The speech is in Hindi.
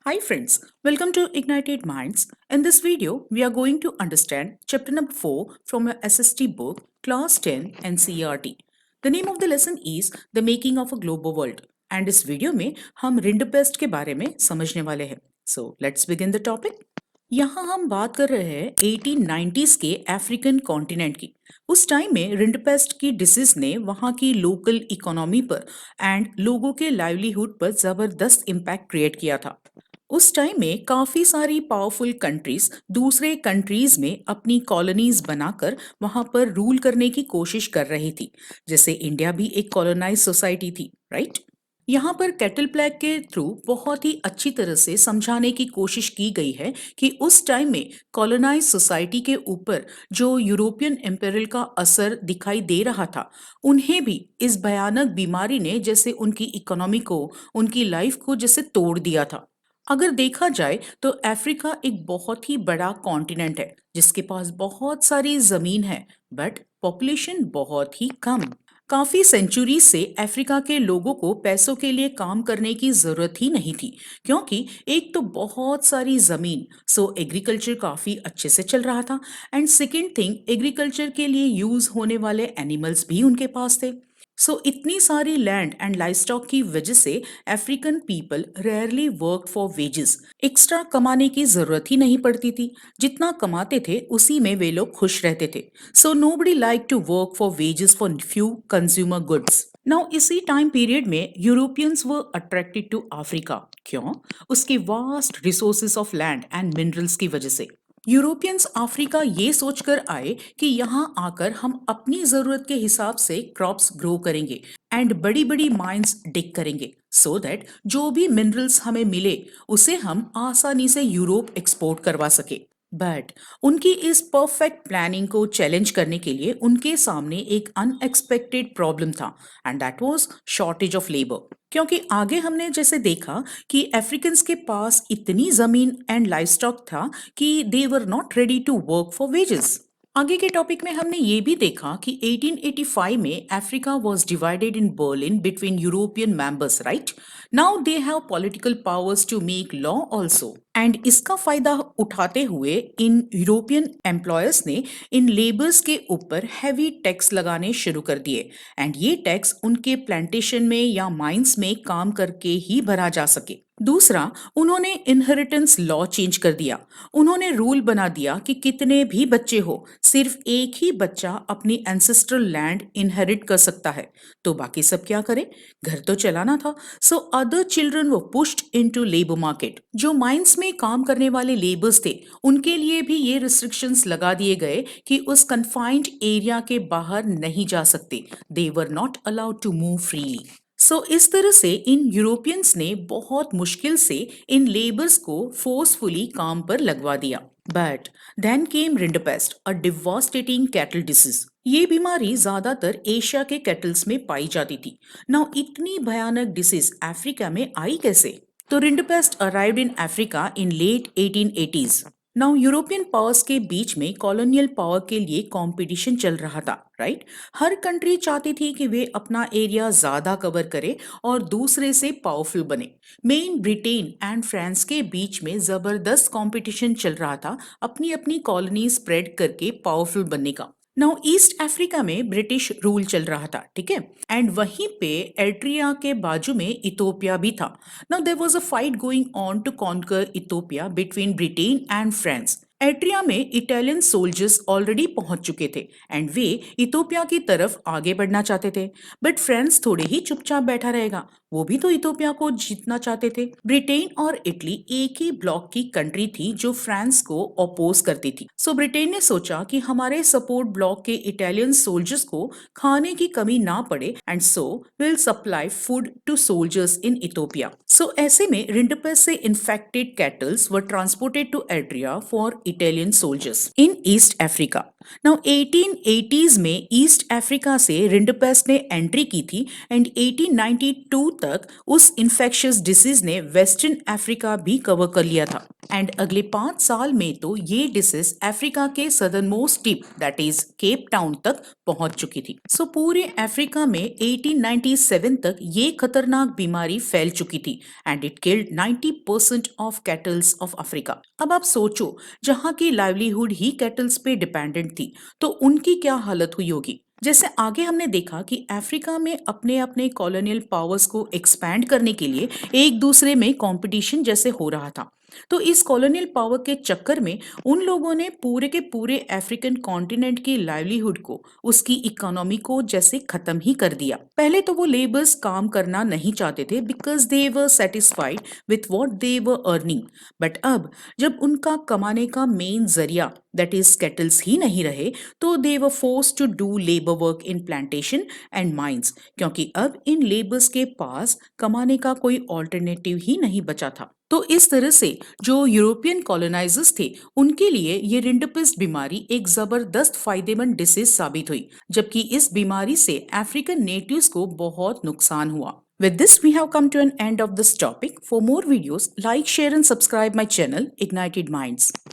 Hi friends, welcome to Ignited Minds. In this video, we are going to understand chapter number 4 from your SST book, Class 10 NCERT. The name of the lesson is The Making of a Global World. And इस वीडियो में हम रिंडरपेस्ट के बारे में समझने वाले हैं. So, let's begin the topic. यहाँ हम बात कर रहे हैं 1890s के अफ्रीकन कॉन्टिनेंट की. उस टाइम में रिंडरपेस्ट की डिसीज ने वहाँ की लोकल इकोनॉमी पर एंड लोगों के लाइवलीहुड पर जबरदस्त इम्पैक्ट क्रिएट किया था. उस टाइम में काफी सारी पावरफुल कंट्रीज दूसरे कंट्रीज में अपनी कॉलोनीज बनाकर वहां पर रूल करने की कोशिश कर रही थी. जैसे इंडिया भी एक कॉलोनाइज सोसाइटी थी, राइट? यहाँ पर कैटल प्लैग के थ्रू बहुत ही अच्छी तरह से समझाने की कोशिश की गई है कि उस टाइम में कॉलोनाइज सोसाइटी के ऊपर जो यूरोपियन एम्पेरल का असर दिखाई दे रहा था, उन्हें भी इस भयानक बीमारी ने जैसे उनकी इकोनॉमी को, उनकी लाइफ को जैसे तोड़ दिया था. अगर देखा जाए तो अफ्रीका एक बहुत ही बड़ा कॉन्टिनेंट है जिसके पास बहुत सारी जमीन है, बट पॉपुलेशन बहुत ही कम. काफी सेंचुरी से अफ्रीका के लोगों को पैसों के लिए काम करने की जरूरत ही नहीं थी, क्योंकि एक तो बहुत सारी जमीन, सो एग्रीकल्चर काफी अच्छे से चल रहा था. एंड सेकेंड थिंग, एग्रीकल्चर के लिए यूज होने वाले एनिमल्स भी उनके पास थे. सो इतनी सारी लैंड एंड लाइवस्टॉक की वजह से African people rarely work for wages. Extra कमाने की जरूरत ही नहीं पड़ती थी. जितना कमाते थे उसी में वे लोग खुश रहते थे. So nobody like to work for wages for few consumer goods. Now इसी टाइम पीरियड में Europeans were attracted to Africa. क्यों? उसके vast resources of land and minerals की वजह से. यूरोपियंस अफ्रीका ये सोचकर आए कि यहाँ आकर हम अपनी जरूरत के हिसाब से क्रॉप्स ग्रो करेंगे एंड बड़ी बड़ी माइंस डिग करेंगे, सो दैट जो भी मिनरल्स हमें मिले उसे हम आसानी से यूरोप एक्सपोर्ट करवा सके. बट उनकी इस परफेक्ट प्लानिंग को चैलेंज करने के लिए उनके सामने एक अनएक्सपेक्टेड प्रॉब्लम था, and that was shortage of labour. क्योंकि आगे हमने जैसे देखा कि अफ्रीकन्स के पास इतनी जमीन एंड लाइवस्टॉक था कि they were not ready to work for wages. आगे के टॉपिक में हमने ये भी देखा कि 1885 में Africa was divided in Berlin between European members, right? Now they have political powers to make law also. And इसका फायदा उठाते हुए इन यूरोपियन एम्प्लॉयर्स ने इन लेबर्स के ऊपर हैवी टैक्स लगाने शुरू कर दिए. एंड ये टैक्स उनके प्लांटेशन में या माइंस में काम करके ही भरा जा सके. दूसरा, उन्होंने इनहेरिटेंस लॉ चेंज कर दिया. उन्होंने रूल बना दिया कि कितने भी बच्चे हो, सिर्फ एक ही बच्चा अपनी एंसेस्ट्रल लैंड इनहेरिट कर सकता है. तो बाकी सब क्या करें? घर तो चलाना था. सो अदर चिल्ड्रन वो पुश्ड इनटू लेबर मार्केट. जो माइंस में काम करने वाले लेबर्स थे, उनके लिए भी ये रिस्ट्रिक्शंस लगा दिए गए कि उस कन्फाइंड एरिया के बाहर नहीं जा सकते. They were not allowed to move freely. So इस तरह से इन यूरोपियंस ने बहुत मुश्किल से इन लेबर्स को फोर्सफुली काम पर लगवा दिया. But then came rinderpest, a devastating cattle disease. ये बीमारी ज्यादातर एशिया के कैटल्स में पाई जाती थी. नाउ इतनी भयानक डिसीज अफ्रीका में आई कैसे? तो rinderpest arrived in Africa in late 1880s. Now European powers के बीच में कॉलोनियल पावर के लिए कंपटीशन चल रहा था, राइट? हर कंट्री चाहती थी कि वे अपना एरिया ज्यादा कवर करे और दूसरे से पावरफुल बने. मेन ब्रिटेन एंड फ्रांस के बीच में जबरदस्त कंपटीशन चल रहा था अपनी अपनी कॉलोनी स्प्रेड करके पावरफुल बनने का. नाउ ईस्ट अफ्रीका में ब्रिटिश रूल चल रहा था, ठीक है? एंड वहीं पे एरिट्रिया के बाजू में इथोपिया भी था. Now there was a fight going on to conquer Ethiopia between Britain and France. Eritrea में इटालियन सोल्जर्स ऑलरेडी पहुंच चुके थे एंड वे इथोपिया की तरफ आगे बढ़ना चाहते थे. बट फ्रांस थोड़े ही चुपचाप बैठा रहेगा, वो भी तो इथोपिया को जीतना चाहते थे. ब्रिटेन और इटली एक ही ब्लॉक की कंट्री थी जो फ्रांस को अपोज करती थी. सो ब्रिटेन ने सोचा कि हमारे सपोर्ट ब्लॉक के इटालियन सोल्जर्स को खाने की कमी ना पड़े, and so will supply food to soldiers in Ethiopia. So ऐसे में रिंडरपेस्ट से infected cattles were transported to Eritrea for Italian soldiers in East Africa. Now 1880s में ईस्ट अफ्रीका से रिंडरपेस्ट ने एंट्री की थी एंड 1892 तक उस इन्फेक्शियस डिसीज ने वेस्टर्न अफ्रीका भी कवर कर लिया था. एंड अगले 5 साल में तो ये डिसीज अफ्रीका के southern most tip that is Cape Town तक पहुंच चुकी थी। सो पूरे अफ्रीका में 1897 तक ये खतरनाक बीमारी फैल चुकी थी and it killed 90% of kettles of Africa. अब आप सोचो, जहां की लाइवलीहुड ही कैटल्स पे डिपेंडेंट थी, तो उनकी क्या हालत हुई होगी। जैसे आगे हमने देखा कि अफ्रीका में अपने अपने कॉलोनियल पावर्स को एक्सपैंड करने के लिए एक दूसरे में कंपटीशन जैसे हो रहा था। तो इस कॉलोनियल पावर के चक्कर में उन लोगों ने पूरे के पूरे अफ्रीकन कॉन्टिनेंट की लाइवलीहुड को, उसकी इकोनॉमी को जैसे खत्म ही कर दिया। पहले तो वो लेबर्स काम करना नहीं चाहते थे because they were satisfied with what they were earning. But अब जब उनका कमाने का मेन जरिया दैट इज केटल्स ही नहीं रहे, तो they were force to do labour work in plantation and mines, क्योंकि अब इन लेबर्स के पास कमाने का कोई ऑल्टरनेटिव ही नहीं बचा था। तो इस तरह से जो यूरोपियन कॉलोनाइजर्स थे, उनके लिए ये रिंडरपेस्ट बीमारी एक जबरदस्त फायदेमंद डिसीज साबित हुई, जबकि इस बीमारी से अफ्रीकन नेटिव्स को बहुत नुकसान हुआ। With this, we have come to an end of this topic. For more videos, like, share, and subscribe my channel, Ignited Minds.